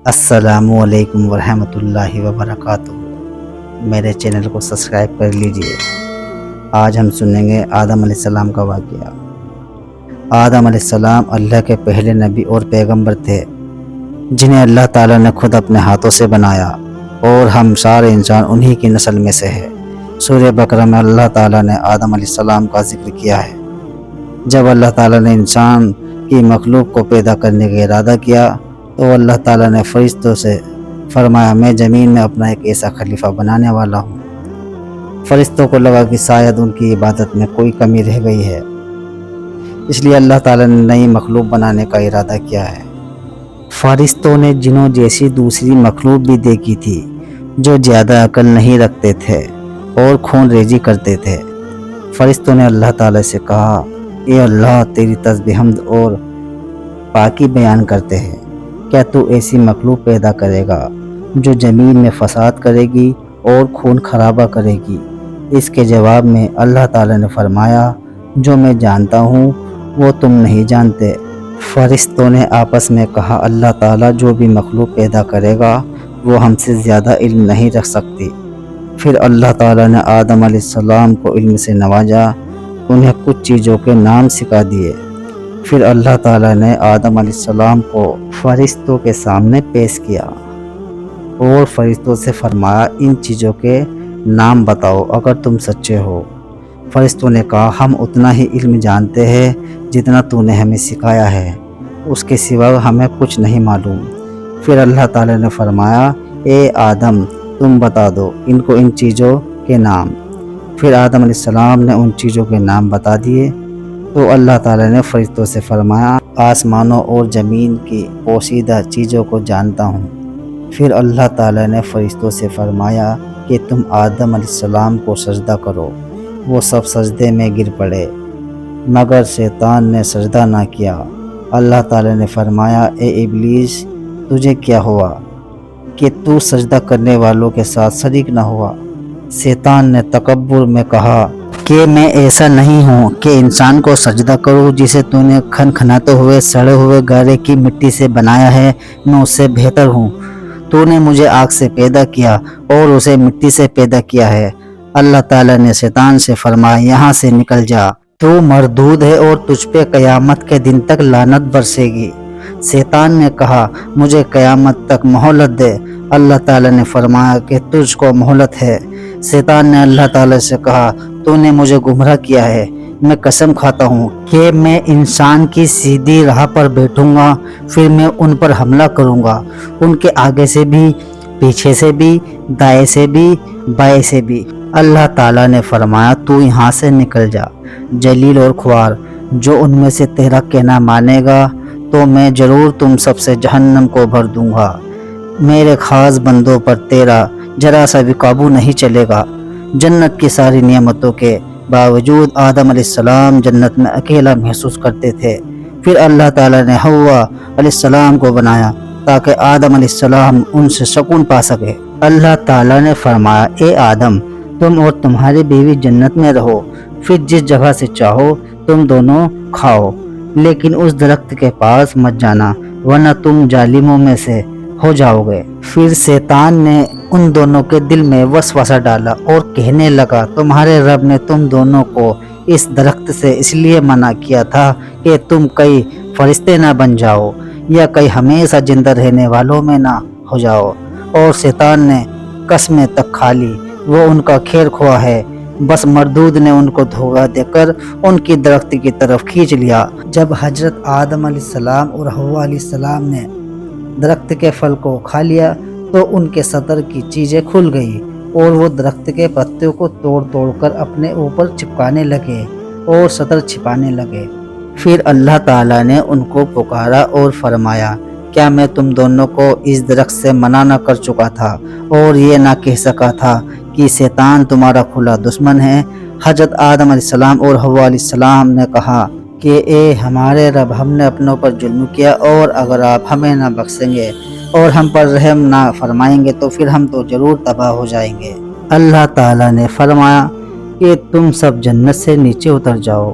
السلام علیکم ورحمۃ اللہ وبرکاتہ۔ میرے چینل کو سبسکرائب کر لیجئے۔ آج ہم سنیں گے آدم علیہ السلام کا واقعہ۔ آدم علیہ السلام اللہ کے پہلے نبی اور پیغمبر تھے، جنہیں اللہ تعالیٰ نے خود اپنے ہاتھوں سے بنایا، اور ہم سارے انسان انہی کی نسل میں سے ہے۔ سورہ بقرہ میں اللہ تعالیٰ نے آدم علیہ السلام کا ذکر کیا ہے۔ جب اللہ تعالیٰ نے انسان کی مخلوق کو پیدا کرنے کا ارادہ کیا تو اللہ تعالیٰ نے فرشتوں سے فرمایا، میں زمین میں اپنا ایک ایسا خلیفہ بنانے والا ہوں۔ فرشتوں کو لگا کہ شاید ان کی عبادت میں کوئی کمی رہ گئی ہے، اس لیے اللہ تعالیٰ نے نئی مخلوق بنانے کا ارادہ کیا ہے۔ فرشتوں نے جنوں جیسی دوسری مخلوق بھی دیکھی تھی، جو زیادہ عقل نہیں رکھتے تھے اور خون ریزی کرتے تھے۔ فرشتوں نے اللہ تعالیٰ سے کہا، اے اللہ، تیری تسبیح حمد اور پاکی بیان کرتے ہیں، کیا تو ایسی مخلوق پیدا کرے گا جو زمین میں فساد کرے گی اور خون خرابہ کرے گی؟ اس کے جواب میں اللہ تعالیٰ نے فرمایا، جو میں جانتا ہوں وہ تم نہیں جانتے۔ فرشتوں نے آپس میں کہا، اللہ تعالیٰ جو بھی مخلوق پیدا کرے گا وہ ہم سے زیادہ علم نہیں رکھ سکتی۔ پھر اللہ تعالیٰ نے آدم علیہ السلام کو علم سے نوازا، انہیں کچھ چیزوں کے نام سکھا دیے۔ پھر اللہ تعالیٰ نے آدم علیہ السلام کو فرشتوں کے سامنے پیش کیا اور فرشتوں سے فرمایا، ان چیزوں کے نام بتاؤ اگر تم سچے ہو۔ فرشتوں نے کہا، ہم اتنا ہی علم جانتے ہیں جتنا تو نے ہمیں سکھایا ہے، اس کے سوا ہمیں کچھ نہیں معلوم۔ پھر اللہ تعالیٰ نے فرمایا، اے آدم، تم بتا دو ان کو ان چیزوں کے نام۔ پھر آدم علیہ السلام نے ان چیزوں کے نام بتا دیے تو اللہ تعالیٰ نے فرشتوں سے فرمایا، آسمانوں اور زمین کی پوشیدہ چیزوں کو جانتا ہوں۔ پھر اللہ تعالیٰ نے فرشتوں سے فرمایا کہ تم آدم علیہ السلام کو سجدہ کرو۔ وہ سب سجدے میں گر پڑے مگر شیطان نے سجدہ نہ کیا۔ اللہ تعالیٰ نے فرمایا، اے ابلیس، تجھے کیا ہوا کہ تو سجدہ کرنے والوں کے ساتھ شریک نہ ہوا؟ شیطان نے تکبر میں کہا کہ میں ایسا نہیں ہوں کہ انسان کو سجدہ کروں جسے تو نے کھنکھناتے ہوئے سڑے ہوئے گارے کی مٹی سے بنایا ہے، میں اس سے بہتر ہوں۔ تو نے مجھے آگ سے پیدا کیا اور اسے مٹی سے پیدا کیا ہے۔ اللہ تعالیٰ نے شیطان سے فرمایا، یہاں سے نکل جا، تو مردود ہے اور تجھ پہ قیامت کے دن تک لعنت برسے گی۔ شیطان نے کہا، مجھے قیامت تک مہلت دے۔ اللہ تعالیٰ نے فرمایا کہ تجھ کو مہلت ہے۔ شیطان نے اللہ تعالیٰ سے کہا، تو نے مجھے گمراہ کیا ہے، میں قسم کھاتا ہوں کہ میں انسان کی سیدھی راہ پر بیٹھوں گا، پھر میں ان پر حملہ کروں گا، ان کے آگے سے بھی، پیچھے سے بھی، دائیں سے بھی، بائیں سے بھی۔ اللہ تعالیٰ نے فرمایا، تو یہاں سے نکل جا، جلیل اور خوار، جو ان میں سے تیرا کہنا مانے گا تو میں ضرور تم سب سے جہنم کو بھر دوں گا۔ میرے خاص بندوں پر تیرا ذرا سا بھی قابو نہیں چلے گا۔ جنت کی ساری نعمتوں کے باوجود آدم علیہ السلام جنت میں اکیلا محسوس کرتے تھے۔ پھر اللہ تعالیٰ نے حوا علیہ السلام کو بنایا تاکہ آدم علیہ السلام ان سے سکون پا سکے۔ اللہ تعالیٰ نے فرمایا، اے آدم، تم اور تمہاری بیوی جنت میں رہو، پھر جس جگہ سے چاہو تم دونوں کھاؤ، لیکن اس درخت کے پاس مت جانا ورنہ تم ظالموں میں سے ہو جاؤ گے۔ پھر شیطان نے ان دونوں کے دل میں وسوسہ ڈالا اور کہنے لگا، تمہارے رب نے تم دونوں کو اس درخت سے اس لیے منع کیا تھا کہ تم کئی فرشتے نہ بن جاؤ یا کئی ہمیشہ زندہ رہنے والوں میں نہ ہو جاؤ۔ اور شیطان نے قسمیں تک کھا لی، وہ ان کا خیر خواہ ہے، بس مردود نے ان کو دھوکہ دے کر ان کی درخت کی طرف کھینچ لیا۔ جب حضرت آدم علیہ السلام اور حوا علیہ السلام نے درخت کے پھل کو کھا لیا تو ان کے صدر کی چیزیں کھل گئی اور وہ درخت کے پتوں کو توڑ توڑ کر اپنے اوپر چپکانے لگے اور صدر چھپانے لگے۔ پھر اللہ تعالیٰ نے ان کو پکارا اور فرمایا، کیا میں تم دونوں کو اس درخت سے منع نہ کر چکا تھا اور یہ نہ کہہ سکا تھا کہ شیطان تمہارا کھلا دشمن ہے؟ حضرت آدم علیہ السلام اور حوا علیہ السلام نے کہا کہ اے ہمارے رب، ہم نے اپنوں پر ظلم کیا، اور اگر آپ ہمیں نہ بخشیں گے اور ہم پر رحم نہ فرمائیں گے تو پھر ہم تو ضرور تباہ ہو جائیں گے۔ اللہ تعالیٰ نے فرمایا کہ تم سب جنت سے نیچے اتر جاؤ،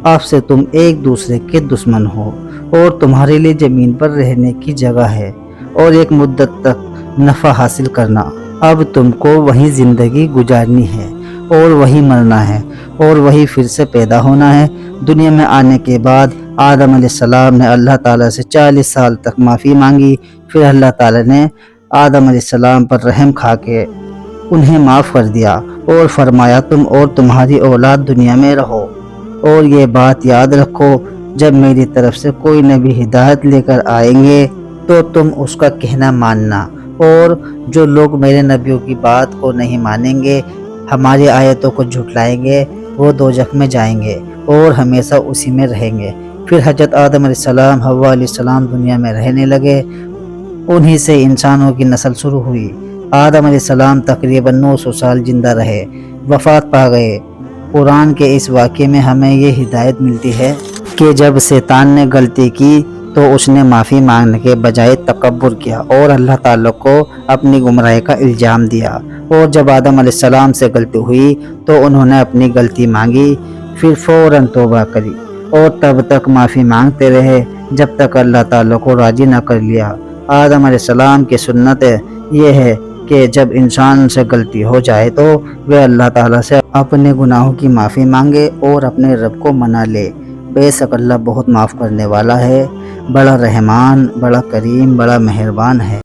اب سے تم ایک دوسرے کے دشمن ہو اور تمہارے لیے زمین پر رہنے کی جگہ ہے اور ایک مدت تک نفع حاصل کرنا۔ اب تم کو وہی زندگی گزارنی ہے اور وہی مرنا ہے اور وہی پھر سے پیدا ہونا ہے۔ دنیا میں آنے کے بعد آدم علیہ السلام نے اللہ تعالیٰ سے 40 سال تک معافی مانگی۔ پھر اللہ تعالیٰ نے آدم علیہ السلام پر رحم کھا کے انہیں معاف کر دیا اور فرمایا تم اور تمہاری اولاد دنیا میں رہو، اور یہ بات یاد رکھو جب میری طرف سے کوئی نبی ہدایت لے کر آئیں گے تو تم اس کا کہنا ماننا، اور جو لوگ میرے نبیوں کی بات کو نہیں مانیں گے، ہماری آیتوں کو جھٹلائیں گے، وہ دوزخ میں جائیں گے اور ہمیشہ اسی میں رہیں گے۔ پھر حضرت آدم علیہ السلام، حوا علیہ السلام دنیا میں رہنے لگے، انہی سے انسانوں کی نسل شروع ہوئی۔ آدم علیہ السلام تقریباً 900 سال زندہ رہے، وفات پا گئے۔ قرآن کے اس واقعے میں ہمیں یہ ہدایت ملتی ہے کہ جب شیطان نے غلطی کی تو اس نے معافی مانگنے کے بجائے تکبر کیا اور اللہ تعالیٰ کو اپنی گمراہی کا الزام دیا، اور جب آدم علیہ السلام سے غلطی ہوئی تو انہوں نے اپنی غلطی مانگی، پھر فوراً توبہ کری اور تب تک معافی مانگتے رہے جب تک اللہ تعالیٰ کو راضی نہ کر لیا۔ آدم علیہ السلام کی سنت یہ ہے کہ جب انسان سے غلطی ہو جائے تو وہ اللہ تعالیٰ سے اپنے گناہوں کی معافی مانگے اور اپنے رب کو منا لے۔ بے شک اللہ بہت معاف کرنے والا ہے، بڑا رحمان، بڑا کریم، بڑا مہربان ہے۔